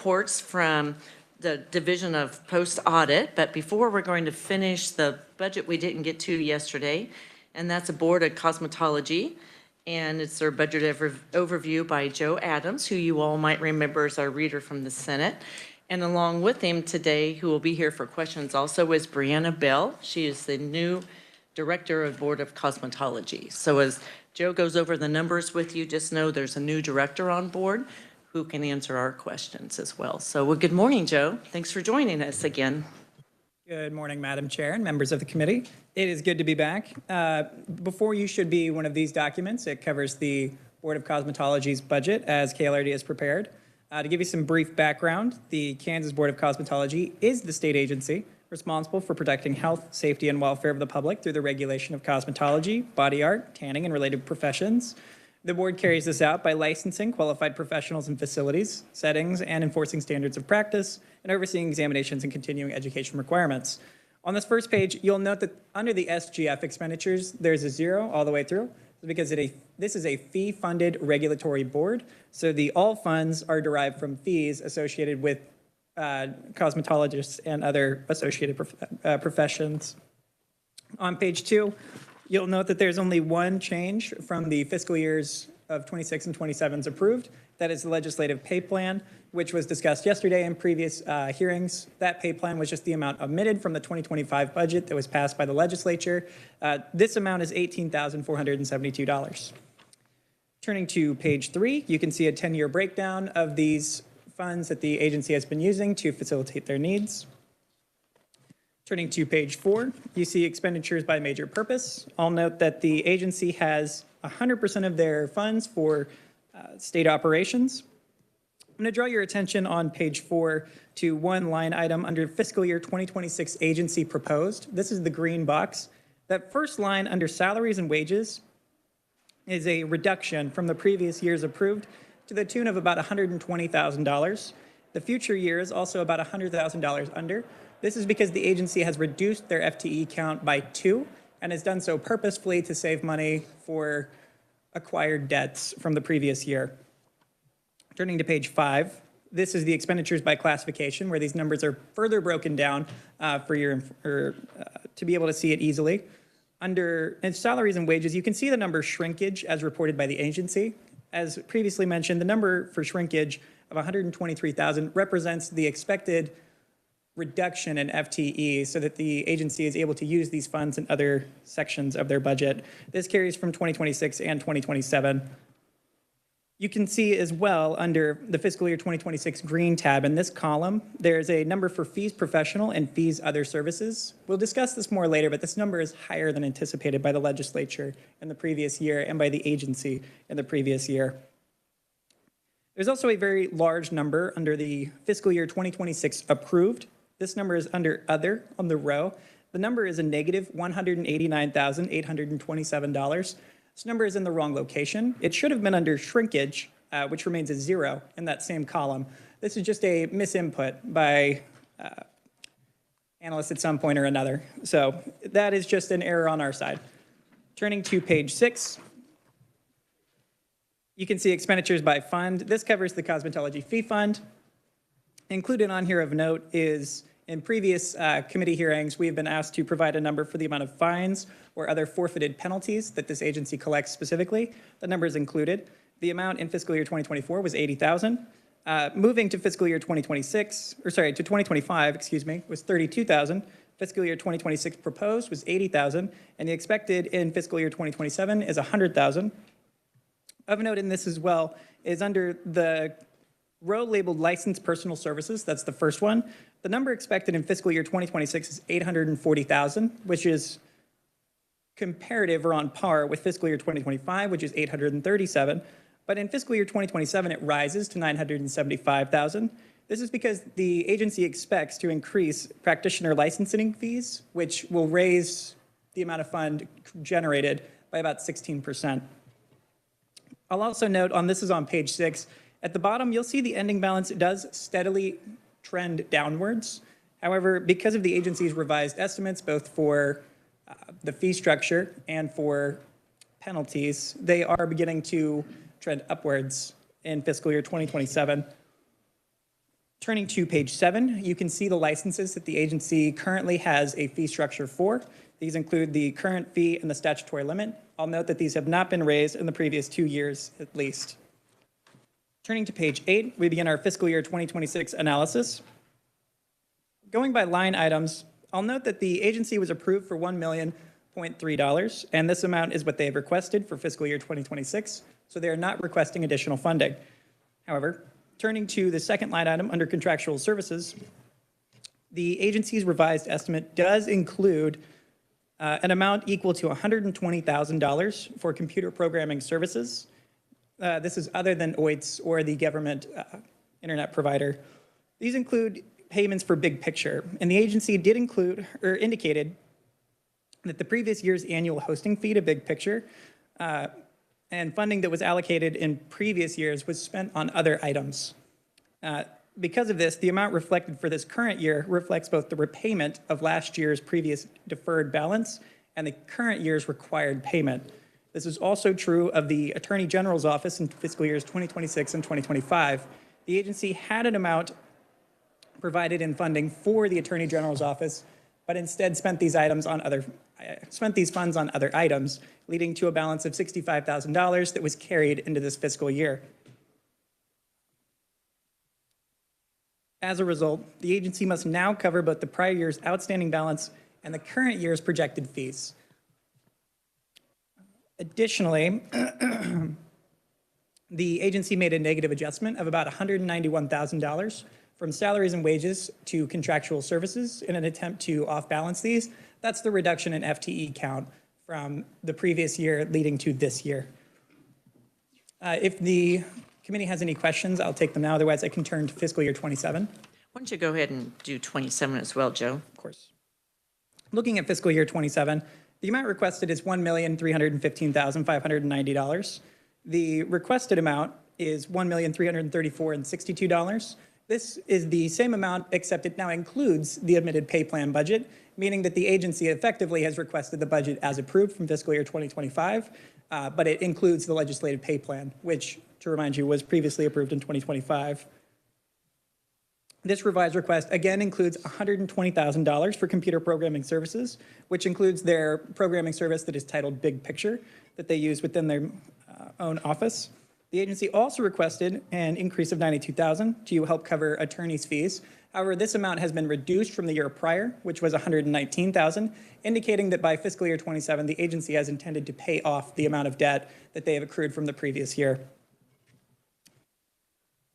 reports from the Division of Post Audit, but before we're going to finish the budget we didn't get to yesterday, and that's a Board of Cosmetology, and it's their budget overview by Joe Adams, who you all might remember as our reader from the Senate. And along with him today, who will be here for questions also, is Brianna Bell. She is the new Director of Board of Cosmetology. So as Joe goes over the numbers with you, just know there's a new director on board who can answer our questions as well. So, well, good morning, Joe. Thanks for joining us again. Good morning, Madam Chair and members of the committee. It is good to be back. Before you should be one of these documents. It covers the Board of Cosmetology's budget as KLRD has prepared. To give you some brief background, the Kansas Board of Cosmetology is the state agency responsible for protecting health, safety, and welfare of the public through the regulation of cosmetology, body art, tanning, and related professions. The board carries this out by licensing qualified professionals in facilities, settings, and enforcing standards of practice, and overseeing examinations and continuing education requirements. On this first page, you'll note that under the SGF expenditures, there's a zero all the way through, because this is a fee-funded regulatory board, so all funds are derived from fees associated with cosmetologists and other associated professions. On page 2, you'll note that there's only one change from the fiscal years of 26 and 27's approved. That is the legislative pay plan, which was discussed yesterday in previous hearings. That pay plan was just the amount omitted from the 2025 budget that was passed by the legislature. This amount is $18,472. Turning to page 3, you can see a 10-year breakdown of these funds that the agency has been using to facilitate their needs. Turning to page 4, you see expenditures by major purpose. I'll note that the agency has 100% of their funds for state operations. I'm going to draw your attention on page 4 to one line item under fiscal year 2026 agency proposed. This is the green box. That first line under salaries and wages is a reduction from the previous years approved to the tune of about $120,000. The future years also about $100,000 under. This is because the agency has reduced their FTE count by 2 and has done so purposefully to save money for acquired debts from the previous year. Turning to page 5, this is the expenditures by classification, where these numbers are further broken down to be able to see it easily. Under salaries and wages, you can see the number shrinkage as reported by the agency. As previously mentioned, the number for shrinkage of 123,000 represents the expected reduction in FTE so that the agency is able to use these funds in other sections of their budget. This carries from 2026 and 2027. You can see as well under the fiscal year 2026 green tab in this column, there's a number for fees professional and fees other services. We'll discuss this more later, but this number is higher than anticipated by the legislature in the previous year and by the agency in the previous year. There's also a very large number under the fiscal year 2026 approved. This number is under other on the row. The number is a negative $189,827. This number is in the wrong location. It should have been under shrinkage, which remains a 0 in that same column. This is just a misinput by analysts at some point or another. So that is just an error on our side. Turning to page 6, you can see expenditures by fund. This covers the cosmetology fee fund. Included on here of note is in previous committee hearings, we have been asked to provide a number for the amount of fines or other forfeited penalties that this agency collects specifically. The number is included. The amount in fiscal year 2024 was $80,000. Moving to fiscal year 2025, was $32,000. Fiscal year 2026 proposed was $80,000, and the expected in fiscal year 2027 is $100,000. Of note in this as well is under the row labeled licensed personal services. That's the first one. The number expected in fiscal year 2026 is $840,000, which is comparative or on par with fiscal year 2025, which is $837,000. But in fiscal year 2027, it rises to $975,000. This is because the agency expects to increase practitioner licensing fees, which will raise the amount of fund generated by about 16%. I'll also note this is on page 6. At the bottom, you'll see the ending balance does steadily trend downwards. However, because of the agency's revised estimates, both for the fee structure and for penalties, they are beginning to trend upwards in fiscal year 2027. Turning to page 7, you can see the licenses that the agency currently has a fee structure for. These include the current fee and the statutory limit. I'll note that these have not been raised in the previous 2 years at least. Turning to page 8, we begin our fiscal year 2026 analysis. Going by line items, I'll note that the agency was approved for $1.3 million, and this amount is what they have requested for fiscal year 2026, so they are not requesting additional funding. However, turning to the second line item under contractual services, the agency's revised estimate does include an amount equal to $120,000 for computer programming services. This is other than OITS or the government internet provider. These include payments for Big Picture, and the agency did include or indicated that the previous year's annual hosting fee to Big Picture and funding that was allocated in previous years was spent on other items. Because of this, the amount reflected for this current year reflects both the repayment of last year's previous deferred balance and the current year's required payment. This is also true of the Attorney General's office in fiscal years 2026 and 2025. The agency had an amount provided in funding for the Attorney General's office, but instead spent these funds on other items, leading to a balance of $65,000 that was carried into this fiscal year. As a result, the agency must now cover both the prior year's outstanding balance and the current year's projected fees. Additionally, the agency made a negative adjustment of about $191,000 from salaries and wages to contractual services in an attempt to off-balance these. That's the reduction in FTE count from the previous year leading to this year. If the committee has any questions, I'll take them now. Otherwise, I can turn to fiscal year 27. Why don't you go ahead and do 27 as well, Joe? Of course. Looking at fiscal year 27, the amount requested is $1,315,590. The requested amount is $1,334,062. This is the same amount, except it now includes the admitted pay plan budget, meaning that the agency effectively has requested the budget as approved from fiscal year 2025, but it includes the legislative pay plan, which, to remind you, was previously approved in 2025. This revised request again includes $120,000 for computer programming services, which includes their programming service that is titled Big Picture that they use within their own office. The agency also requested an increase of $92,000 to help cover attorneys' fees. However, this amount has been reduced from the year prior, which was $119,000, indicating that by fiscal year 27, the agency has intended to pay off the amount of debt that they have accrued from the previous year.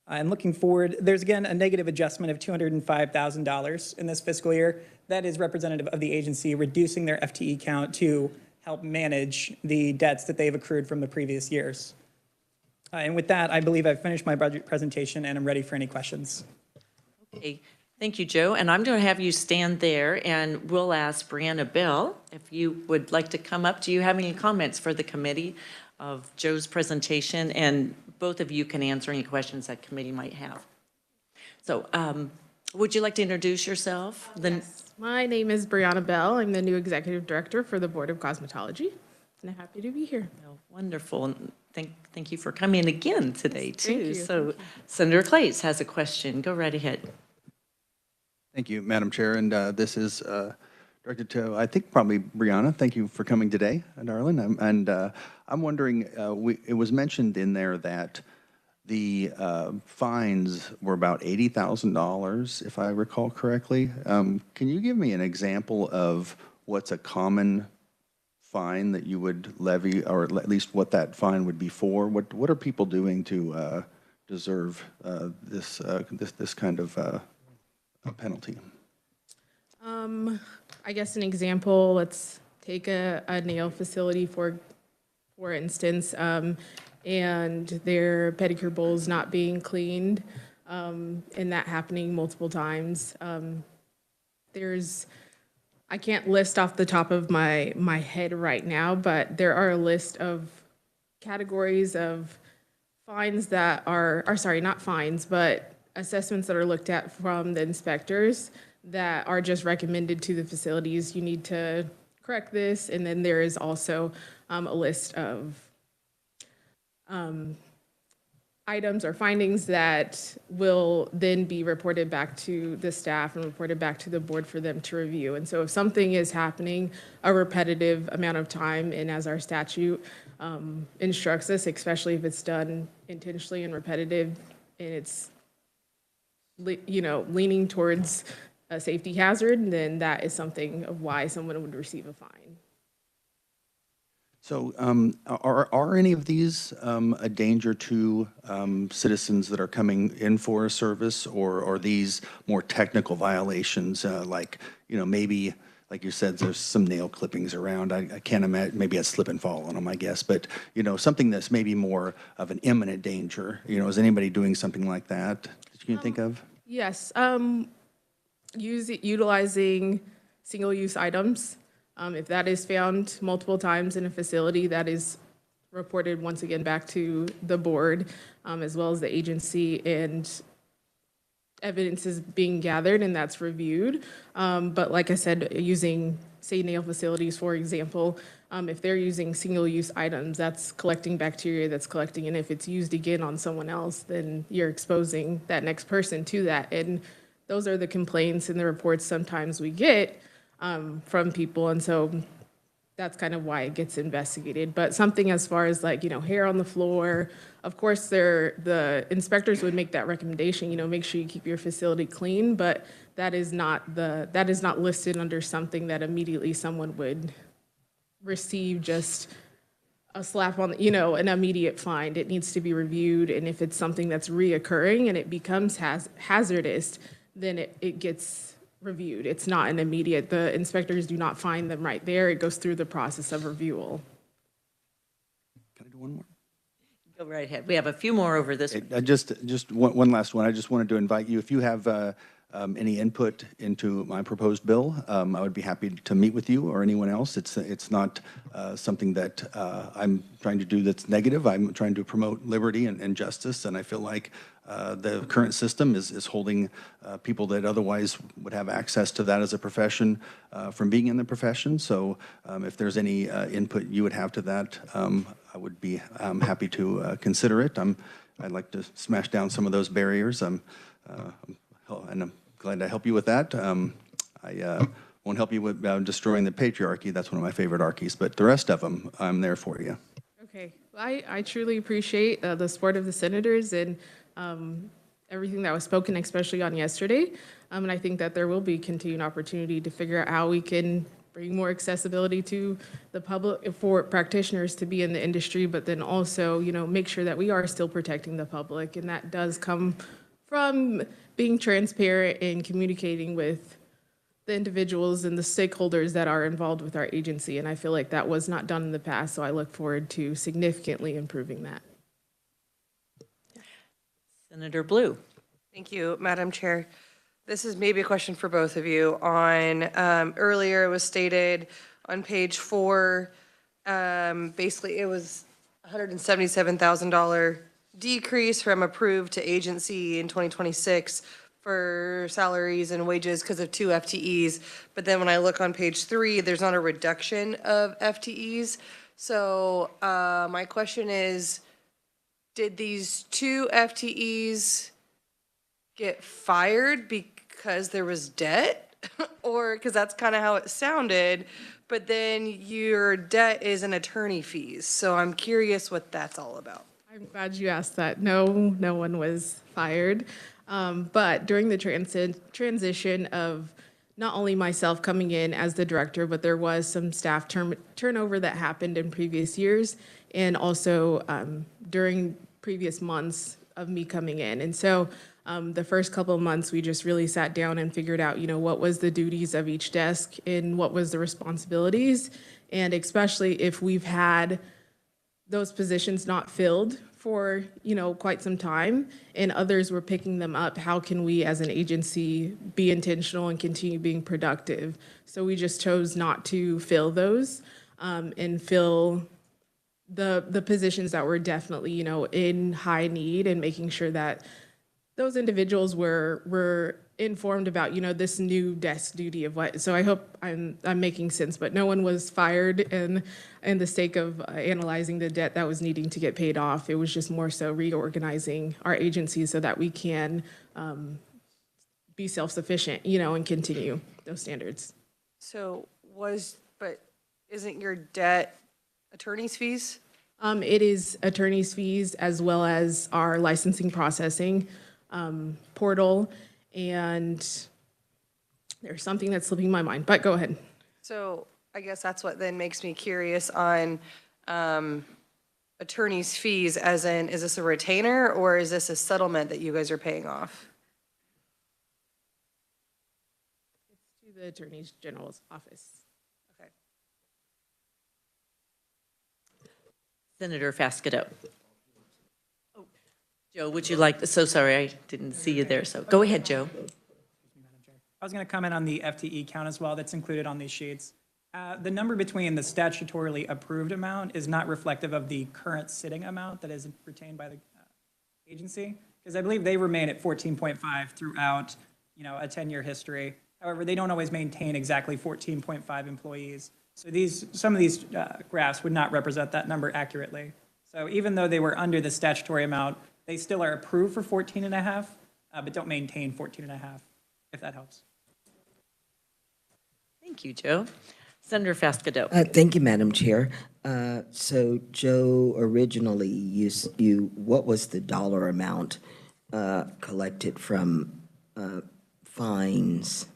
And looking forward, there's again a negative adjustment of $205,000 in this fiscal year. That is representative of the agency reducing their FTE count to help manage the debts that they've accrued from the previous years. And with that, I believe I've finished my budget presentation and I'm ready for any questions. Okay, thank you, Joe. And I'm going to have you stand there and we'll ask Brianna Bell if you would like to come up. Do you have any comments for the committee of Joe's presentation? And both of you can answer any questions that committee might have. So would you like to introduce yourself? Yes. My name is Brianna Bell. I'm the new executive director for the Board of Cosmetology, and I'm happy to be here. Oh, wonderful. And thank you for coming again today, too. Thank you. So Senator Clates has a question. Go right ahead. Thank you, Madam Chair. And this is directed to, I think, probably Brianna. Thank you for coming today, darling. I'm wondering, it was mentioned in there that the fines were about $80,000, if I recall correctly. Can you give me an example of what's a common fine that you would levy, or at least what that fine would be for? What are people doing to deserve this kind of penalty? I guess an example, let's take a nail facility for instance, and their pedicure bowls not being cleaned, and that happening multiple times. I can't list off the top of my head right now, but there are a list of categories of fines that are sorry, not fines, but assessments that are looked at from the inspectors that are just recommended to the facilities. You need to correct this. And then there is also a list of items or findings that will then be reported back to the staff and reported back to the board for them to review. And so if something is happening a repetitive amount of time, and as our statute instructs us, especially if it's done intentionally and repetitive, and it's leaning towards a safety hazard, then that is something of why someone would receive a fine. So are any of these a danger to citizens that are coming in for a service, or are these more technical violations, like, maybe, like you said, there's some nail clippings around. I can't imagine, maybe a slip and fall on them, I guess, but, something that's maybe more of an imminent danger. Is anybody doing something like that that you can think of? Yes, utilizing single-use items. If that is found multiple times in a facility, that is reported once again back to the board, as well as the agency, and evidence is being gathered and that's reviewed. But like I said, using, say, nail facilities, for example, if they're using single-use items, that's collecting bacteria, that's collecting, and if it's used again on someone else, then you're exposing that next person to that. And those are the complaints and the reports sometimes we get from people, and so that's kind of why it gets investigated. But something as far as like, hair on the floor, of course, the inspectors would make that recommendation, make sure you keep your facility clean, but that is not listed under something that immediately someone would receive just a slap on, an immediate fine. It needs to be reviewed, and if it's something that's reoccurring and it becomes hazardous, then it gets reviewed. It's not an immediate, the inspectors do not find them right there. It goes through the process of review. Can I do one more? Go right ahead. We have a few more over this. Just one last one. I just wanted to invite you, if you have any input into my proposed bill, I would be happy to meet with you or anyone else. It's not something that I'm trying to do that's negative. I'm trying to promote liberty and justice, and I feel like the current system is holding people that otherwise would have access to that as a profession from being in the profession. So if there's any input you would have to that, I would be happy to consider it. I'd like to smash down some of those barriers. And I'm glad to help you with that. I won't help you with destroying the patriarchy. That's one of my favorite archies, but the rest of them, I'm there for you. Okay, well, I truly appreciate the support of the senators and everything that was spoken, especially on yesterday. And I think that there will be continued opportunity to figure out how we can bring more accessibility to the public, for practitioners to be in the industry, but then also, make sure that we are still protecting the public. And that does come from being transparent and communicating with the individuals and the stakeholders that are involved with our agency. And I feel like that was not done in the past, so I look forward to significantly improving that. Senator Blue. Thank you, Madam Chair. This is maybe a question for both of you. On earlier, it was stated on page 4, basically it was $177,000 decrease from approved to agency in 2026 for salaries and wages because of 2 FTEs. But then when I look on page 3, there's not a reduction of FTEs. So my question is, did these 2 FTEs get fired because there was debt? Or, because that's kind of how it sounded, but then your debt is an attorney fees. So I'm curious what that's all about. I'm glad you asked that. No one was fired. But during the transition of not only myself coming in as the director, but there was some staff turnover that happened in previous years, and also during previous months of me coming in. And so the first couple of months, we just really sat down and figured out, what was the duties of each desk and what was the responsibilities. And especially if we've had those positions not filled for, quite some time, and others were picking them up, how can we as an agency be intentional and continue being productive? So we just chose not to fill those and fill the positions that were definitely, in high need, and making sure that those individuals were informed about, this new desk duty of what, so I hope I'm making sense, but no one was fired in the sake of analyzing the debt that was needing to get paid off. It was just more so reorganizing our agencies so that we can be self-sufficient, and continue those standards. So but isn't your debt attorney's fees? It is attorney's fees as well as our licensing processing portal, and there's something that's slipping my mind, but go ahead. So I guess that's what then makes me curious on attorney's fees, as in, is this a retainer or is this a settlement that you guys are paying off? To the Attorney General's office. Okay. Senator Fascido. Oh, Joe, would you like, so sorry, I didn't see you there, so go ahead, Joe. I was going to comment on the FTE count as well that's included on these sheets. The number between the statutorily approved amount is not reflective of the current sitting amount that is retained by the agency, because I believe they remain at 14.5 throughout, a 10-year history. However, they don't always maintain exactly 14.5 employees. So some of these graphs would not represent that number accurately. So even though they were under the statutory amount, they still are approved for 14.5, but don't maintain 14.5, if that helps. Thank you, Joe. Senator Fascido. Thank you, Madam Chair. So, Joe, originally, what was the dollar amount collected from fines?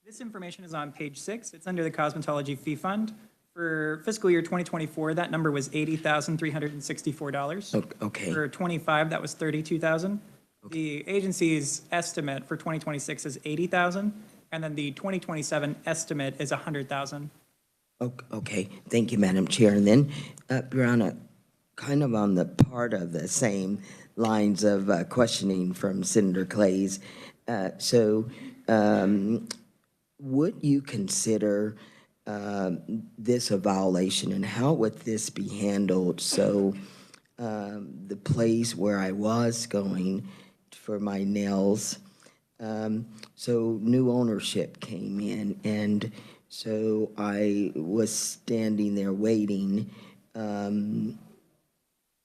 This information is on page 6. It's under the Cosmetology Fee Fund. For fiscal year 2024, that number was $80,364. Okay. For 25, that was $32,000. The agency's estimate for 2026 is $80,000, and then the 2027 estimate is $100,000. Okay, thank you, Madam Chair. And then, Brianna, kind of on the part of the same lines of questioning from Senator Clays, would you consider this a violation, and how would this be handled? So the place where I was going for my nails, so new ownership came in, and so I was standing there waiting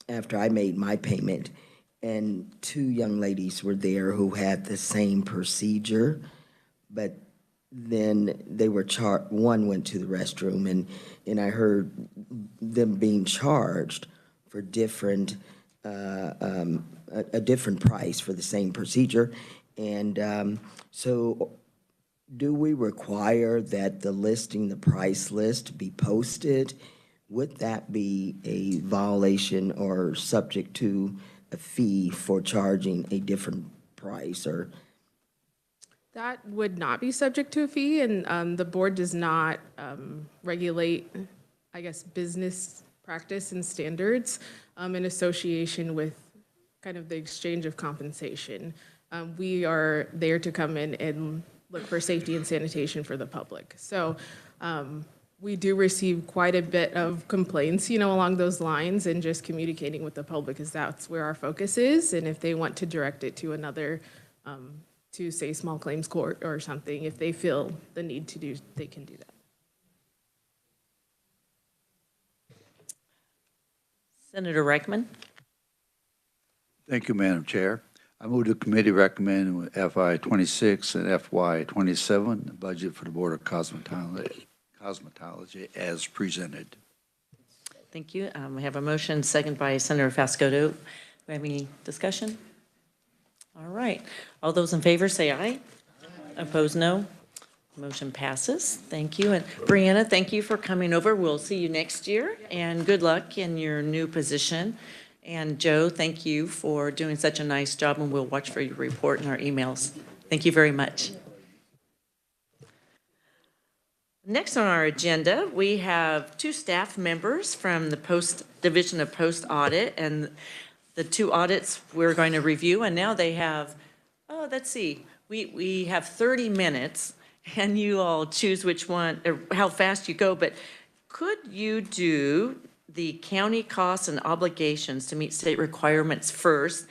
after I made my payment, and two young ladies were there who had the same procedure, but then they were one went to the restroom, and I heard them being charged for a different price for the same procedure. And so do we require that the price list be posted? Would that be a violation or subject to a fee for charging a different price? Or That would not be subject to a fee, and the board does not regulate, I guess, business practice and standards in association with kind of the exchange of compensation. We are there to come in and look for safety and sanitation for the public. So we do receive quite a bit of complaints, along those lines, and just communicating with the public, because that's where our focus is. And if they want to direct it to another, to say small claims court or something, if they feel the need to do, they can do that. Senator Reichman. Thank you, Madam Chair. I move the committee recommend FY 26 and FY 27, the budget for the Board of Cosmetology as presented. Thank you. We have a motion, second by Senator Fascido. Do we have any discussion? All right. All those in favor say aye. Opposed, no. Motion passes. Thank you. And Brianna, thank you for coming over. We'll see you next year, and good luck in your new position. And Joe, thank you for doing such a nice job, and we'll watch for your report in our emails. Thank you very much. Next on our agenda, we have two staff members from the Division of Post Audit, and the two audits we're going to review, and now they have, let's see, we have 30 minutes, and you all choose which one, or how fast you go, but could you do the county costs and obligations to meet state requirements first.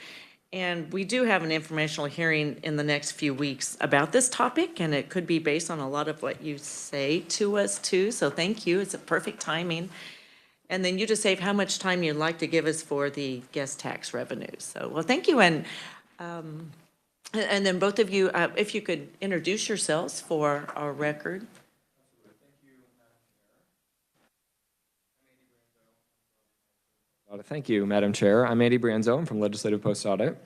And we do have an informational hearing in the next few weeks about this topic, and it could be based on a lot of what you say to us too. So thank you. It's a perfect timing. And then you just save how much time you'd like to give us for the guest tax revenues. So, well, thank you. And then both of you, if you could introduce yourselves for our record. Thank you, Madam Chair. I'm Andy Brienzo. I'm from Legislative Post Audit.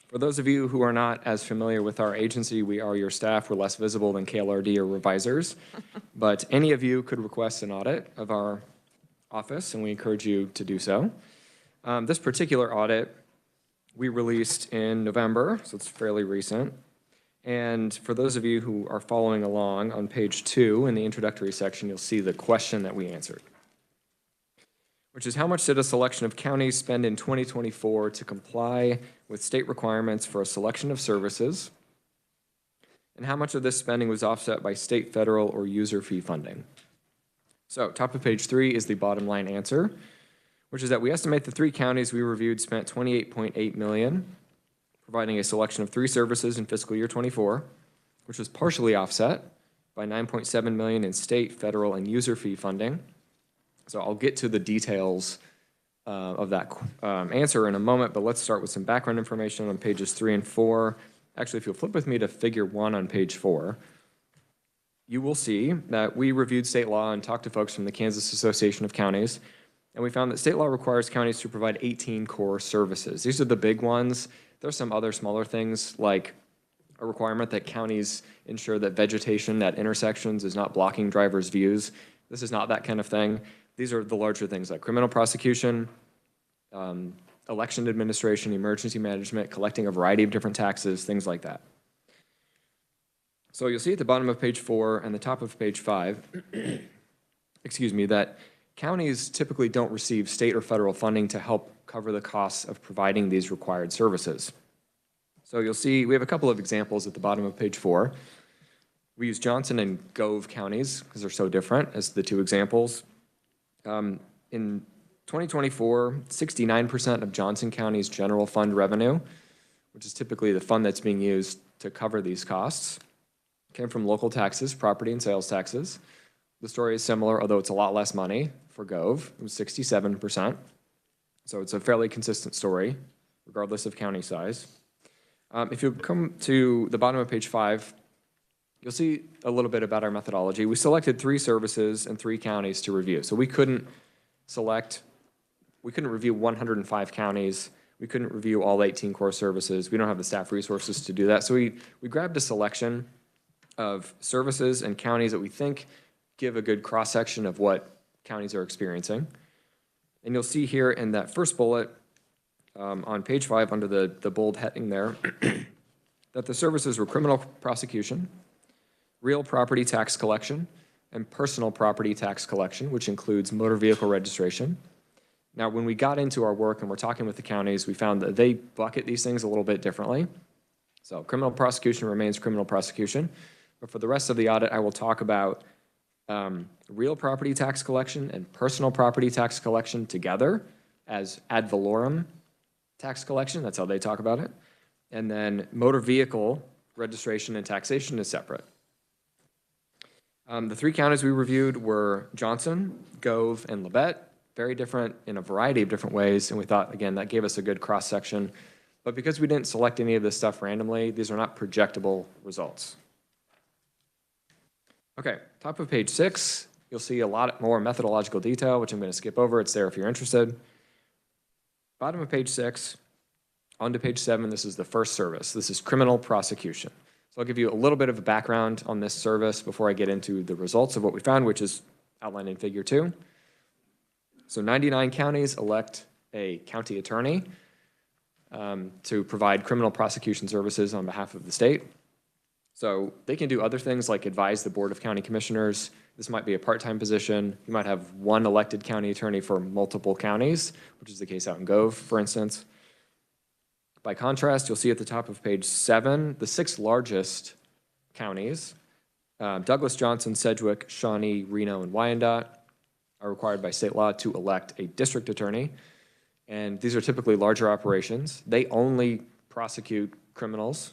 For those of you who are not as familiar with our agency, we are your staff. We're less visible than KLRD or revisers, but any of you could request an audit of our office, and we encourage you to do so. This particular audit we released in November, so it's fairly recent. And for those of you who are following along, on page 2 in the introductory section, you'll see the question that we answered, which is how much did a selection of counties spend in 2024 to comply with state requirements for a selection of services, and how much of this spending was offset by state, federal, or user fee funding? So top of page 3 is the bottom line answer, which is that we estimate the 3 counties we reviewed spent $28.8 million, providing a selection of 3 services in fiscal year 24, which was partially offset by $9.7 million in state, federal, and user fee funding. So I'll get to the details of that answer in a moment, but let's start with some background information on pages 3 and 4. Actually, if you'll flip with me to figure 1 on page 4, you will see that we reviewed state law and talked to folks from the Kansas Association of Counties, and we found that state law requires counties to provide 18 core services. These are the big ones. There's some other smaller things, like a requirement that counties ensure that vegetation at intersections is not blocking drivers' views. This is not that kind of thing. These are the larger things like criminal prosecution, election administration, emergency management, collecting a variety of different taxes, things like that. So you'll see at the bottom of page 4 and the top of page 5, excuse me, that counties typically don't receive state or federal funding to help cover the costs of providing these required services. So you'll see we have a couple of examples at the bottom of page 4. We use Johnson and Gove counties because they're so different as the 2 examples. In 2024, 69% of Johnson County's general fund revenue, which is typically the fund that's being used to cover these costs, came from local taxes, property and sales taxes. The story is similar, although it's a lot less money for Gove. It was 67%. So it's a fairly consistent story, regardless of county size. If you come to the bottom of page 5, you'll see a little bit about our methodology. We selected 3 services and 3 counties to review. So we couldn't review 105 counties. We couldn't review all 18 core services. We don't have the staff resources to do that. So we grabbed a selection of services and counties that we think give a good cross-section of what counties are experiencing. And you'll see here in that first bullet on page 5 under the bold heading there that the services were criminal prosecution, real property tax collection, and personal property tax collection, which includes motor vehicle registration. Now, when we got into our work and we're talking with the counties, we found that they bucket these things a little bit differently. So criminal prosecution remains criminal prosecution. But for the rest of the audit, I will talk about real property tax collection and personal property tax collection together as ad valorem tax collection. That's how they talk about it. And then motor vehicle registration and taxation is separate. The 3 counties we reviewed were Johnson, Gove, and Labette. Very different in a variety of different ways, and we thought, again, that gave us a good cross-section. But because we didn't select any of this stuff randomly, these are not projectable results. Okay, top of page 6, you'll see a lot more methodological detail, which I'm going to skip over. It's there if you're interested. Bottom of page 6, onto page 7, this is the first service. This is criminal prosecution. So I'll give you a little bit of a background on this service before I get into the results of what we found, which is outlined in figure 2. So 99 counties elect a county attorney to provide criminal prosecution services on behalf of the state. So they can do other things like advise the Board of County Commissioners. This might be a part-time position. You might have one elected county attorney for multiple counties, which is the case out in Gove, for instance. By contrast, you'll see at the top of page 7, the 6 largest counties, Douglas, Johnson, Sedgwick, Shawnee, Reno, and Wyandotte, are required by state law to elect a district attorney. And these are typically larger operations. They only prosecute criminals,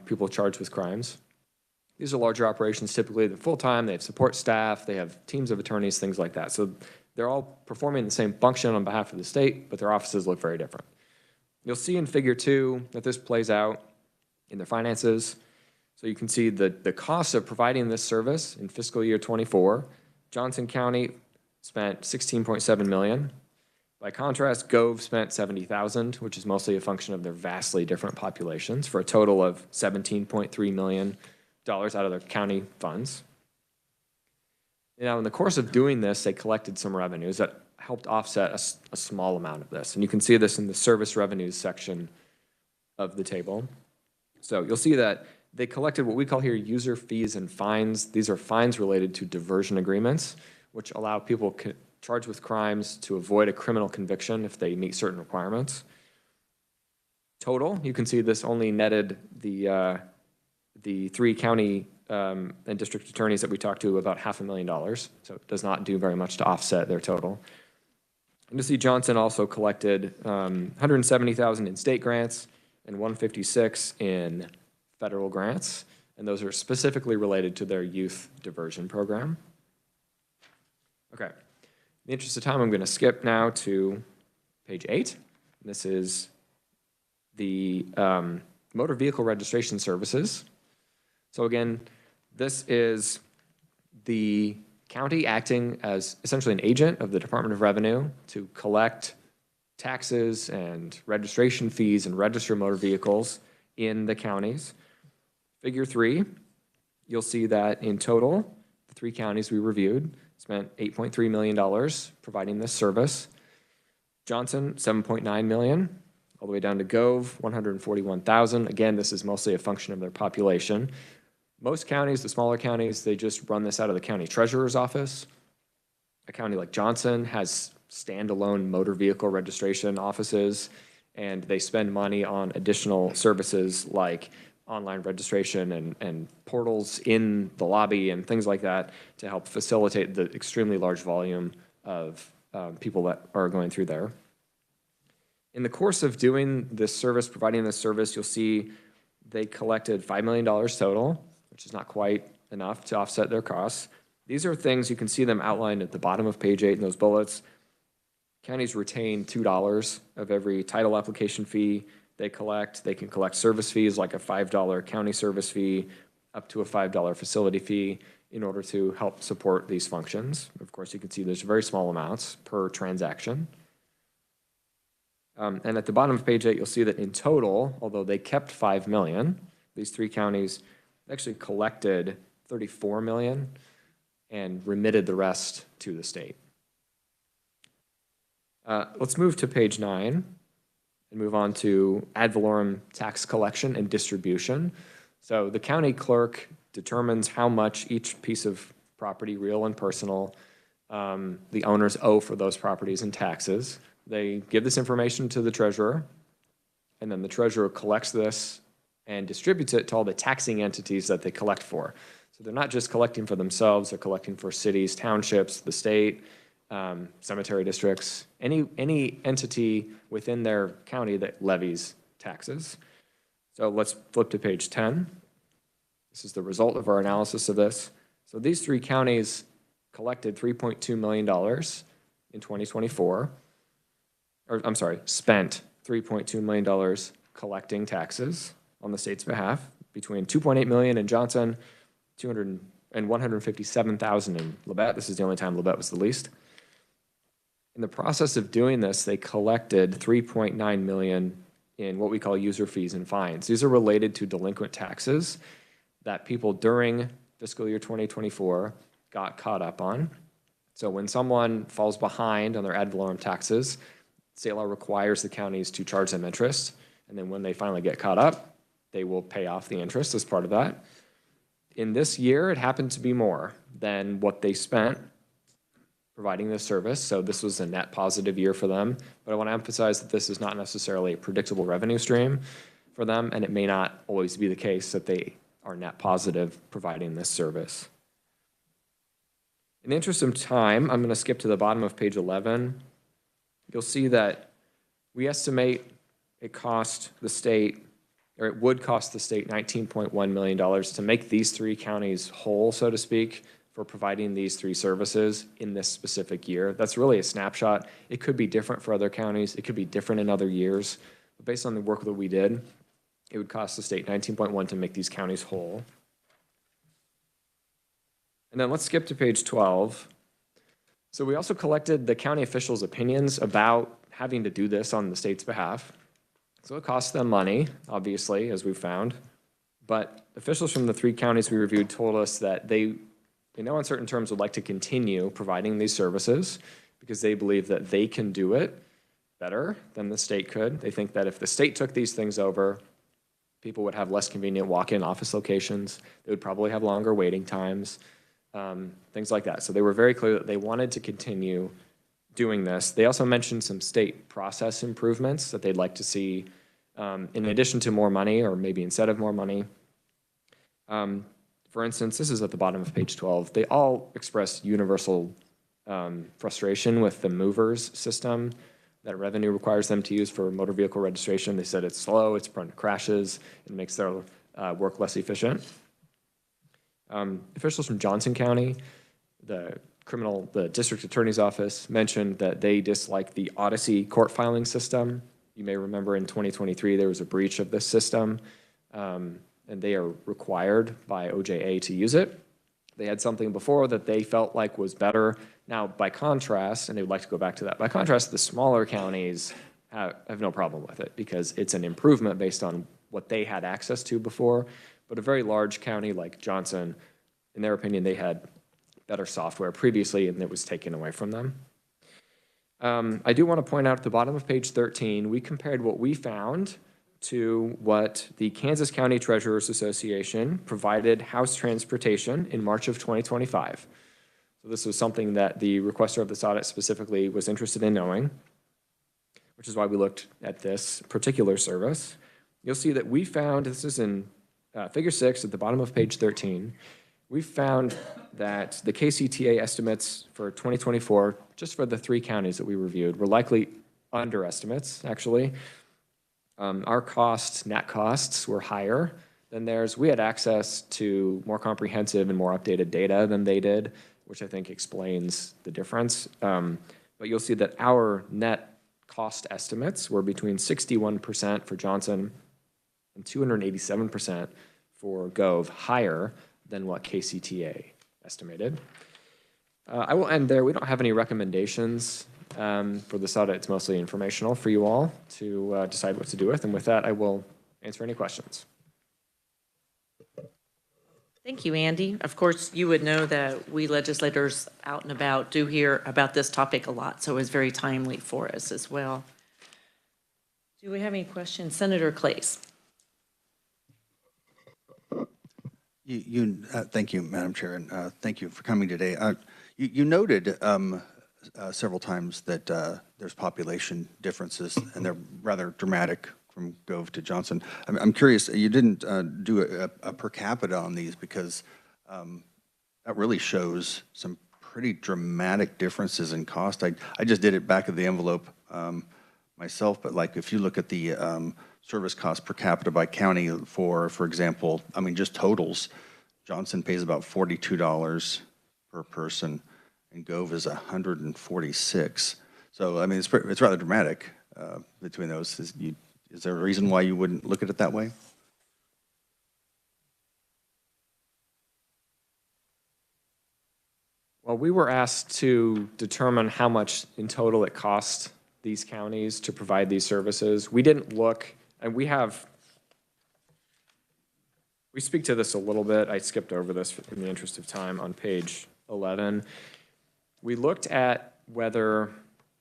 people charged with crimes. These are larger operations, typically they're full-time, they have support staff, they have teams of attorneys, things like that. So they're all performing the same function on behalf of the state, but their offices look very different. You'll see in Figure 2 that this plays out in their finances. So you can see the cost of providing this service in fiscal year 24. Johnson County spent $16.7 million. By contrast, Gove spent $70,000, which is mostly a function of their vastly different populations, for a total of $17.3 million out of their county funds. Now, in the course of doing this, they collected some revenues that helped offset a small amount of this. And you can see this in the service revenues section of the table. So you'll see that they collected what we call here user fees and fines. These are fines related to diversion agreements, which allow people charged with crimes to avoid a criminal conviction if they meet certain requirements. Total, you can see this only netted the 3 county and district attorneys that we talked to about $500,000, so it does not do very much to offset their total. And you see Johnson also collected $170,000 in state grants and $156,000 in federal grants, and those are specifically related to their youth diversion program. Okay, in the interest of time, I'm going to skip now to page 8. This is the motor vehicle registration services. So again, this is the county acting as essentially an agent of the Department of Revenue to collect taxes and registration fees and register motor vehicles in the counties. Figure 3, you'll see that in total, the 3 counties we reviewed spent $8.3 million providing this service. Johnson, $7.9 million, all the way down to Gove, $141,000. Again, this is mostly a function of their population. Most counties, the smaller counties, they just run this out of the county treasurer's office. A county like Johnson has standalone motor vehicle registration offices, and they spend money on additional services like online registration and portals in the lobby and things like that to help facilitate the extremely large volume of people that are going through there. In the course of doing this service, providing this service, you'll see they collected $5 million total, which is not quite enough to offset their costs. These are things, you can see them outlined at the bottom of page 8 in those bullets. Counties retain $2 of every title application fee they collect. They can collect service fees like a $5 county service fee up to a $5 facility fee in order to help support these functions. Of course, you can see there's very small amounts per transaction. And at the bottom of page 8, you'll see that in total, although they kept $5 million, these 3 counties actually collected $34 million and remitted the rest to the state. Let's move to page 9 and move on to ad valorem tax collection and distribution. So the county clerk determines how much each piece of property, real and personal, the owners owe for those properties in taxes. They give this information to the treasurer, and then the treasurer collects this and distributes it to all the taxing entities that they collect for. So they're not just collecting for themselves, they're collecting for cities, townships, the state, cemetery districts, any entity within their county that levies taxes. So let's flip to page 10. This is the result of our analysis of this. So these 3 counties collected $3.2 million in 2024. Or I'm sorry, spent $3.2 million collecting taxes on the state's behalf, between $2.8 million in Johnson, $157,000 in Labette. This is the only time Labette was the least. In the process of doing this, they collected $3.9 million in what we call user fees and fines. These are related to delinquent taxes that people during fiscal year 2024 got caught up on. So when someone falls behind on their ad valorem taxes, state law requires the counties to charge them interest, and then when they finally get caught up, they will pay off the interest as part of that. In this year, it happened to be more than what they spent providing this service, so this was a net positive year for them. But I want to emphasize that this is not necessarily a predictable revenue stream for them, and it may not always be the case that they are net positive providing this service. In the interest of time, I'm going to skip to the bottom of page 11. You'll see that we estimate it cost the state, or it would cost the state $19.1 million to make these 3 counties whole, so to speak, for providing these 3 services in this specific year. That's really a snapshot. It could be different for other counties. It could be different in other years. But based on the work that we did, it would cost the state 19.1 to make these counties whole. And then let's skip to page 12. So we also collected the county officials' opinions about having to do this on the state's behalf. So it costs them money, obviously, as we've found. But officials from the 3 counties we reviewed told us that they, in no uncertain terms, would like to continue providing these services because they believe that they can do it better than the state could. They think that if the state took these things over, people would have less convenient walk-in office locations. They would probably have longer waiting times, things like that. So they were very clear that they wanted to continue doing this. They also mentioned some state process improvements that they'd like to see in addition to more money, or maybe instead of more money. For instance, this is at the bottom of page 12. They all expressed universal frustration with the movers system that revenue requires them to use for motor vehicle registration. They said it's slow, it's prone to crashes, it makes their work less efficient. Officials from Johnson County, the district attorney's office, mentioned that they dislike the Odyssey court filing system. You may remember in 2023 there was a breach of this system, and they are required by OJA to use it. They had something before that they felt like was better. Now, by contrast, and they would like to go back to that, by contrast, the smaller counties have no problem with it because it's an improvement based on what they had access to before. But a very large county like Johnson, in their opinion, they had better software previously and it was taken away from them. I do want to point out at the bottom of page 13, we compared what we found to what the Kansas County Treasurers Association provided House Transportation in March of 2025. So this was something that the requester of this audit specifically was interested in knowing, which is why we looked at this particular service. You'll see that we found, this is in figure 6 at the bottom of page 13, we found that the KCTA estimates for 2024, just for the 3 counties that we reviewed, were likely underestimates, actually. Our costs, net costs, were higher than theirs. We had access to more comprehensive and more updated data than they did, which I think explains the difference. But you'll see that our net cost estimates were between 61% for Johnson and 287% for Gove, higher than what KCTA estimated. I will end there. We don't have any recommendations for this audit. It's mostly informational for you all to decide what to do with. And with that, I will answer any questions. Thank you, Andy. Of course, you would know that we legislators out and about do hear about this topic a lot, so it's very timely for us as well. Do we have any questions? Senator Clays. Thank you, Madam Chair, and thank you for coming today. You noted several times that there's population differences, and they're rather dramatic from Gove to Johnson. I'm curious, you didn't do a per capita on these because that really shows some pretty dramatic differences in cost. I just did it back of the envelope myself, but like if you look at the service cost per capita by county for example, I mean, just totals, Johnson pays about $42 per person and Gove is $146. So, I mean, it's rather dramatic between those. Is there a reason why you wouldn't look at it that way? Well, we were asked to determine how much in total it cost these counties to provide these services. We didn't look, and we speak to this a little bit. I skipped over this in the interest of time on page 11. We looked at whether,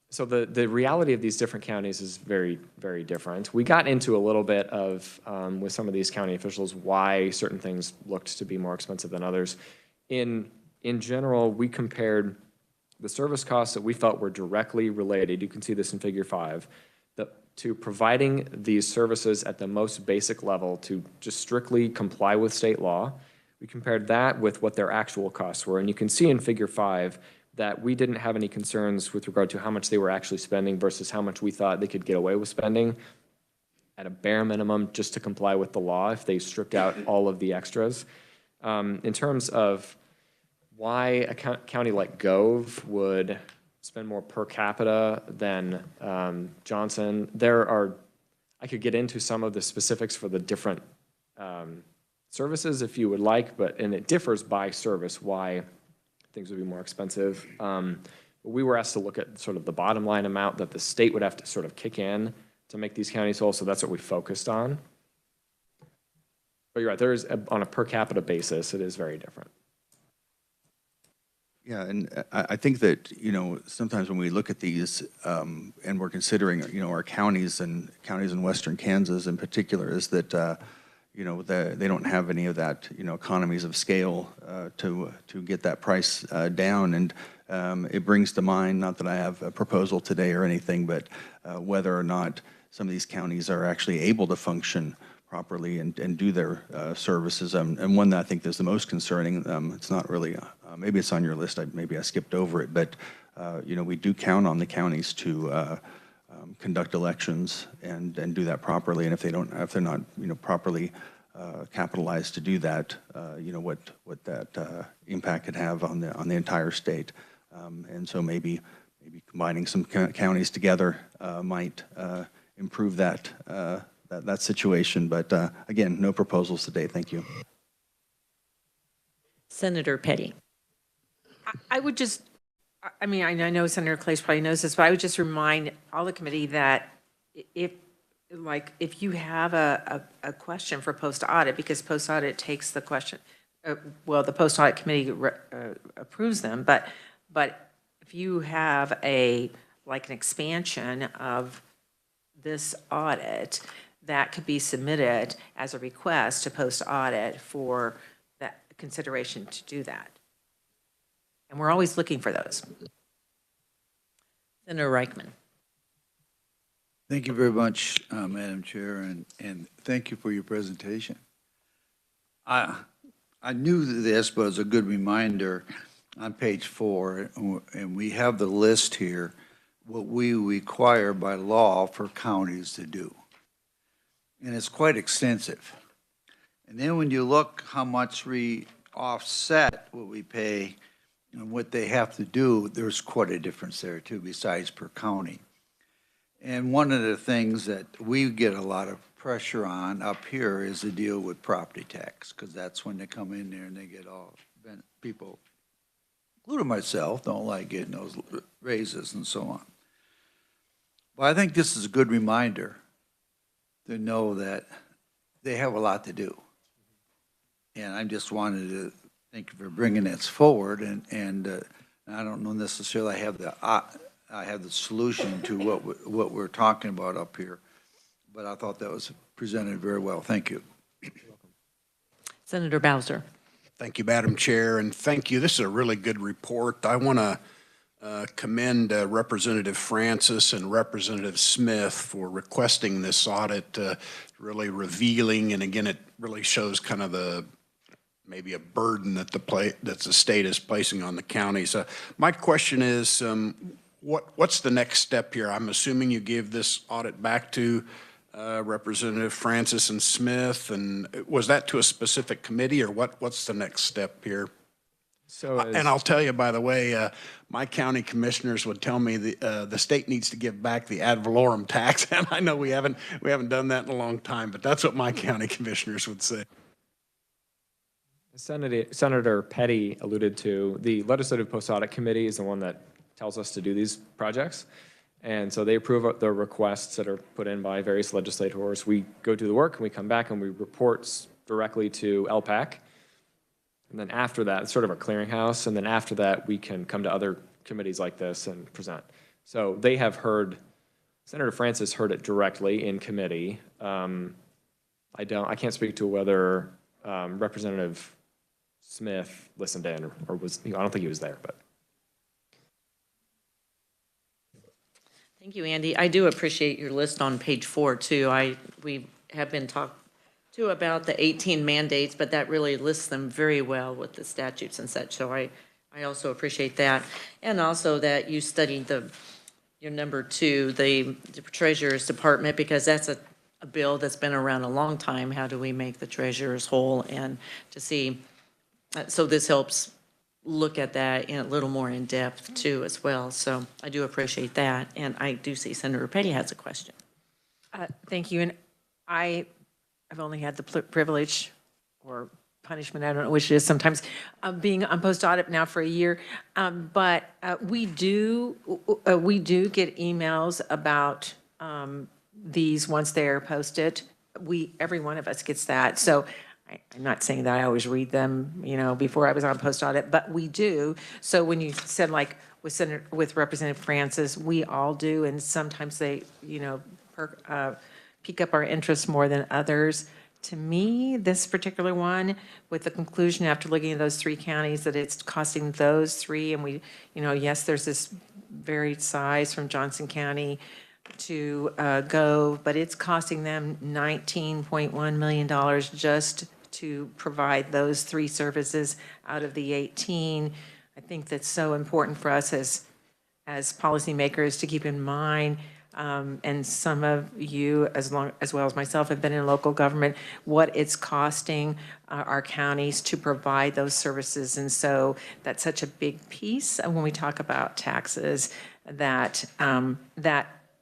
so the reality of these different counties is very, very different. We got into a little bit of, with some of these county officials, why certain things looked to be more expensive than others. In general, we compared the service costs that we felt were directly related, you can see this in figure 5, to providing these services at the most basic level to just strictly comply with state law. We compared that with what their actual costs were, and you can see in Figure 5 that we didn't have any concerns with regard to how much they were actually spending versus how much we thought they could get away with spending at a bare minimum just to comply with the law if they stripped out all of the extras. In terms of why a county like Gove would spend more per capita than Johnson, I could get into some of the specifics for the different services if you would like, and it differs by service why things would be more expensive. We were asked to look at sort of the bottom line amount that the state would have to sort of kick in to make these counties whole, so that's what we focused on. But you're right, on a per capita basis, it is very different. Yeah, and I think that, sometimes when we look at these and we're considering, our counties in western Kansas in particular, is that, they don't have any of that, economies of scale to get that price down. And it brings to mind, not that I have a proposal today or anything, but whether or not some of these counties are actually able to function properly and do their services. And one that I think is the most concerning, it's not really, maybe it's on your list, maybe I skipped over it, but we do count on the counties to conduct elections and do that properly. And if they're not properly capitalized to do that, what that impact could have on the entire state. And so maybe combining some counties together might improve that situation. But again, no proposals today. Thank you. Senator Petty. I would just, I mean, I know Senator Clays probably knows this, but I would just remind all the committee that if you have a question for post-audit, because post-audit takes the question, the post-audit committee approves them, but if you have an expansion of this audit, that could be submitted as a request to post-audit for that consideration to do that. And we're always looking for those. Senator Reichman. Thank you very much, Madam Chair, and thank you for your presentation. I knew this, but it's a good reminder on page 4, and we have the list here, what we require by law for counties to do. And it's quite extensive. And then when you look how much we offset what we pay and what they have to do, there's quite a difference there too, besides per county. And one of the things that we get a lot of pressure on up here is to deal with property tax, because that's when they come in there and they get all, people, including myself, don't like getting those raises and so on. But I think this is a good reminder to know that they have a lot to do. And I just wanted to thank you for bringing this forward, and I don't know necessarily I have the solution to what we're talking about up here, but I thought that was presented very well. Thank you. Senator Bowser. Thank you, Madam Chair, and thank you. This is a really good report. I want to commend Representative Francis and Representative Smith for requesting this audit, really revealing, and again, it really shows kind of maybe a burden that the state is placing on the counties. My question is, what's the next step here? I'm assuming you gave this audit back to Representative Francis and Smith, and was that to a specific committee, or what's the next step here? So and I'll tell you, by the way, my county commissioners would tell me the state needs to give back the ad valorem tax, and I know we haven't done that in a long time, but that's what my county commissioners would say. Senator Petty alluded to, the Legislative Post-Audit Committee is the one that tells us to do these projects. And so they approve the requests that are put in by various legislators. We go do the work, and we come back and we report directly to LPAC. And then after that, it's sort of a clearinghouse. And then after that, we can come to other committees like this and present. So they have heard, Senator Francis heard it directly in committee. I can't speak to whether Representative Smith listened in or was, I don't think he was there, but. Thank you, Andy. I do appreciate your list on page 4 too. We have been too about the 18 mandates, but that really lists them very well with the statutes and such. So I also appreciate that. And also that you studied your number 2, the Treasurer's Department, because that's a bill that's been around a long time. How do we make the treasurers whole? And to see, so this helps look at that in a little more in depth too as well. So I do appreciate that. And I do see Senator Petty has a question. Thank you. And I've only had the privilege or punishment, I don't know which it is sometimes, being on post audit now for a year. But we do get emails about these once they're posted. Every one of us gets that. So I'm not saying that I always read them, before I was on post audit, but we do. So when you said like with Representative Francis, we all do, and sometimes they, pique up our interest more than others. To me, this particular one, with the conclusion after looking at those 3 counties, that it's costing those 3, and we, yes, there's this varied size from Johnson County to Gove, but it's costing them $19.1 million just to provide those 3 services out of the 18. I think that's so important for us as policymakers to keep in mind. And some of you, as well as myself, have been in local government, what it's costing our counties to provide those services. And so that's such a big piece when we talk about taxes, that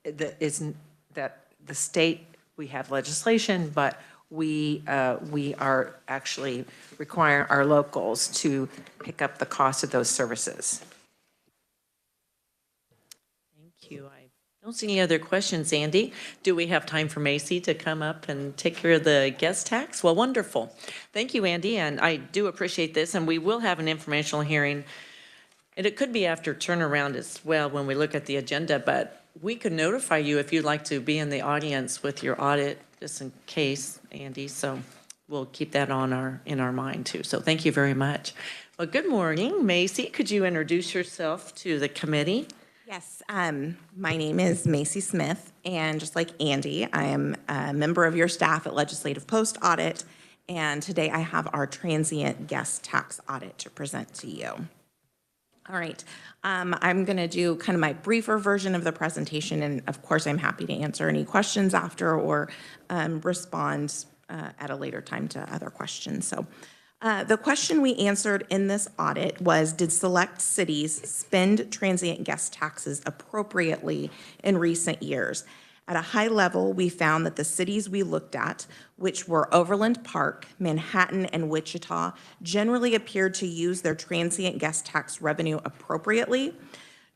the state, we have legislation, but we are actually requiring our locals to pick up the cost of those services. Thank you. I don't see any other questions, Andy. Do we have time for Macy to come up and take care of the guest tax? Well, wonderful. Thank you, Andy, and I do appreciate this, and we will have an informational hearing, and it could be after turnaround as well when we look at the agenda, but we could notify you if you'd like to be in the audience with your audit, just in case, Andy, so we'll keep that in our mind too. So thank you very much. Well, good morning, Macy. Could you introduce yourself to the committee? Yes, my name is Macy Smith, and just like Andy, I am a member of your staff at Legislative Post Audit, and today I have our transient guest tax audit to present to you. All right, I'm going to do kind of my briefer version of the presentation, and of course, I'm happy to answer any questions after or respond at a later time to other questions. So the question we answered in this audit was, did select cities spend transient guest taxes appropriately in recent years? At a high level, we found that the cities we looked at, which were Overland Park, Manhattan, and Wichita, generally appeared to use their transient guest tax revenue appropriately.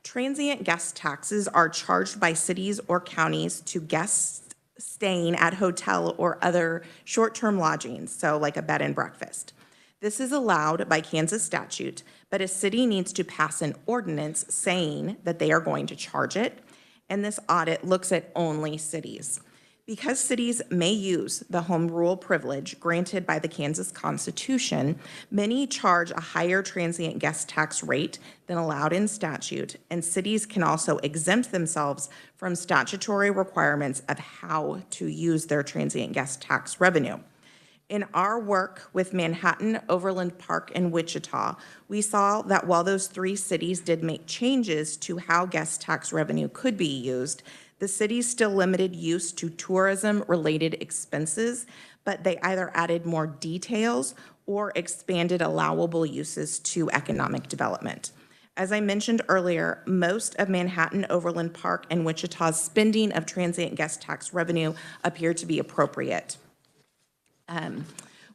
Transient guest taxes are charged by cities or counties to guests staying at hotel or other short-term lodgings, so like a bed and breakfast. This is allowed by Kansas statute, but a city needs to pass an ordinance saying that they are going to charge it, and this audit looks at only cities. Because cities may use the home rule privilege granted by the Kansas Constitution, many charge a higher transient guest tax rate than allowed in statute, and cities can also exempt themselves from statutory requirements of how to use their transient guest tax revenue. In our work with Manhattan, Overland Park, and Wichita, we saw that while those 3 cities did make changes to how guest tax revenue could be used, the cities still limited use to tourism-related expenses, but they either added more details or expanded allowable uses to economic development. As I mentioned earlier, most of Manhattan, Overland Park, and Wichita's spending of transient guest tax revenue appeared to be appropriate.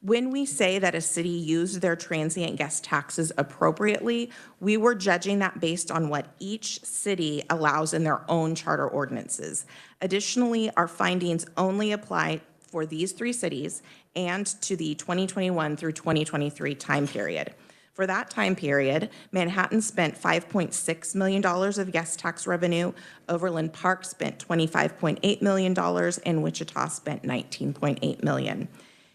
When we say that a city used their transient guest taxes appropriately, we were judging that based on what each city allows in their own charter ordinances. Additionally, our findings only apply for these 3 cities and to the 2021 through 2023 time period. For that time period, Manhattan spent $5.6 million of guest tax revenue, Overland Park spent $25.8 million, and Wichita spent $19.8 million.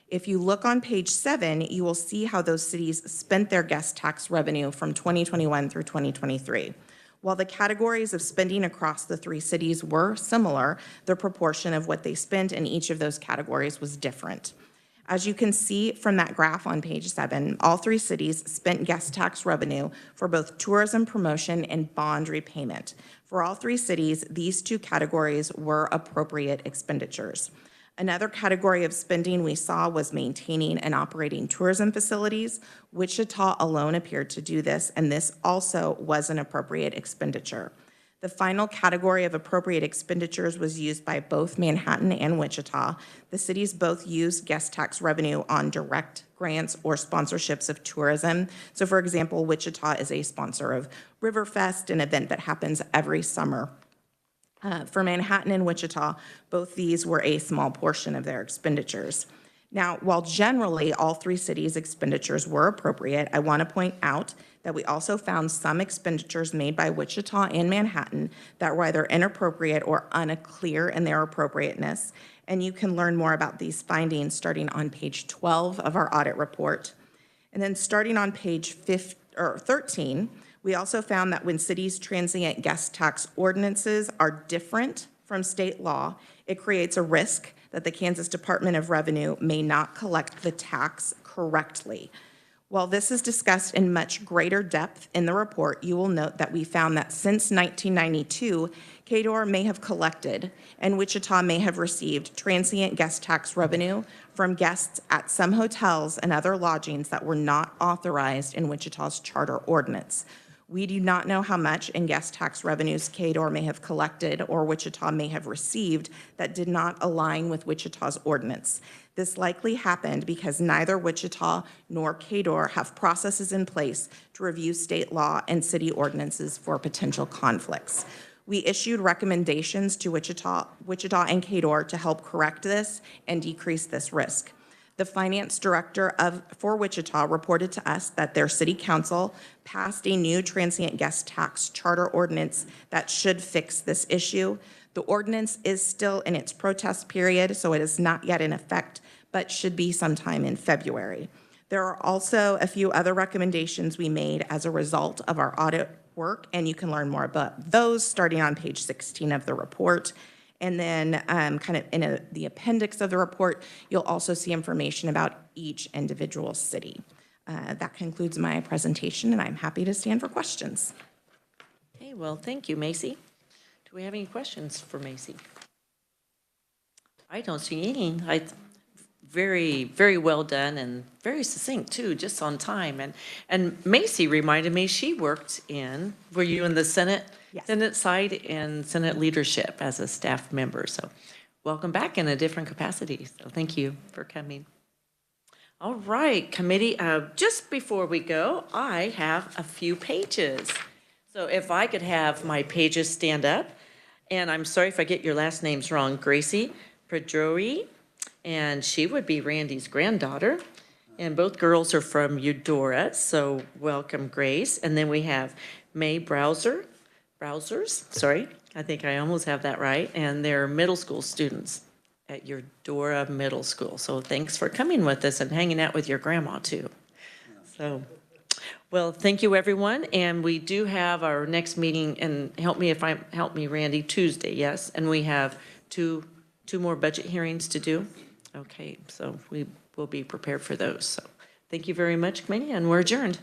If you look on page 7, you will see how those cities spent their guest tax revenue from 2021 through 2023. While the categories of spending across the 3 cities were similar, the proportion of what they spent in each of those categories was different. As you can see from that graph on page 7, all 3 cities spent guest tax revenue for both tourism promotion and bond repayment. For all 3 cities, these 2 categories were appropriate expenditures. Another category of spending we saw was maintaining and operating tourism facilities. Wichita alone appeared to do this, and this also was an appropriate expenditure. The final category of appropriate expenditures was used by both Manhattan and Wichita. The cities both used guest tax revenue on direct grants or sponsorships of tourism. So for example, Wichita is a sponsor of Riverfest, an event that happens every summer. For Manhattan and Wichita, both these were a small portion of their expenditures. Now, while generally all 3 cities' expenditures were appropriate, I want to point out that we also found some expenditures made by Wichita and Manhattan that were either inappropriate or unclear in their appropriateness. And you can learn more about these findings starting on page 12 of our audit report. And then starting on page 13, we also found that when cities' transient guest tax ordinances are different from state law, it creates a risk that the Kansas Department of Revenue may not collect the tax correctly. While this is discussed in much greater depth in the report, you will note that we found that since 1992, KDOR may have collected and Wichita may have received transient guest tax revenue from guests at some hotels and other lodgings that were not authorized in Wichita's charter ordinance. We do not know how much in guest tax revenues KDOR may have collected or Wichita may have received that did not align with Wichita's ordinance. This likely happened because neither Wichita nor KDOR have processes in place to review state law and city ordinances for potential conflicts. We issued recommendations to Wichita and KDOR to help correct this and decrease this risk. The finance director for Wichita reported to us that their city council passed a new transient guest tax charter ordinance that should fix this issue. The ordinance is still in its protest period, so it is not yet in effect, but should be sometime in February. There are also a few other recommendations we made as a result of our audit work, and you can learn more about those starting on page 16 of the report. And then kind of in the appendix of the report, you'll also see information about each individual city. That concludes my presentation, and I'm happy to stand for questions. Okay, well, thank you, Macy. Do we have any questions for Macy? I don't see any. Very, very well done and very succinct too, just on time. And Macy reminded me she worked were you in the Senate? Yes. Senate side and Senate leadership as a staff member. So welcome back in a different capacity. So thank you for coming. All right, committee, just before we go, I have a few pages. So if I could have my pages stand up, and I'm sorry if I get your last names wrong, Gracie Pedroi, and she would be Randy's granddaughter. And both girls are from Eudora, so welcome, Grace. And then we have May Browsers, sorry, I think I almost have that right, and they're middle school students at Eudora Middle School. So thanks for coming with us and hanging out with your grandma too. So, well, thank you, everyone. And we do have our next meeting, and help me, Randy, Tuesday, yes? And we have two more budget hearings to do. Okay, so we will be prepared for those. So thank you very much, committee, and we're adjourned.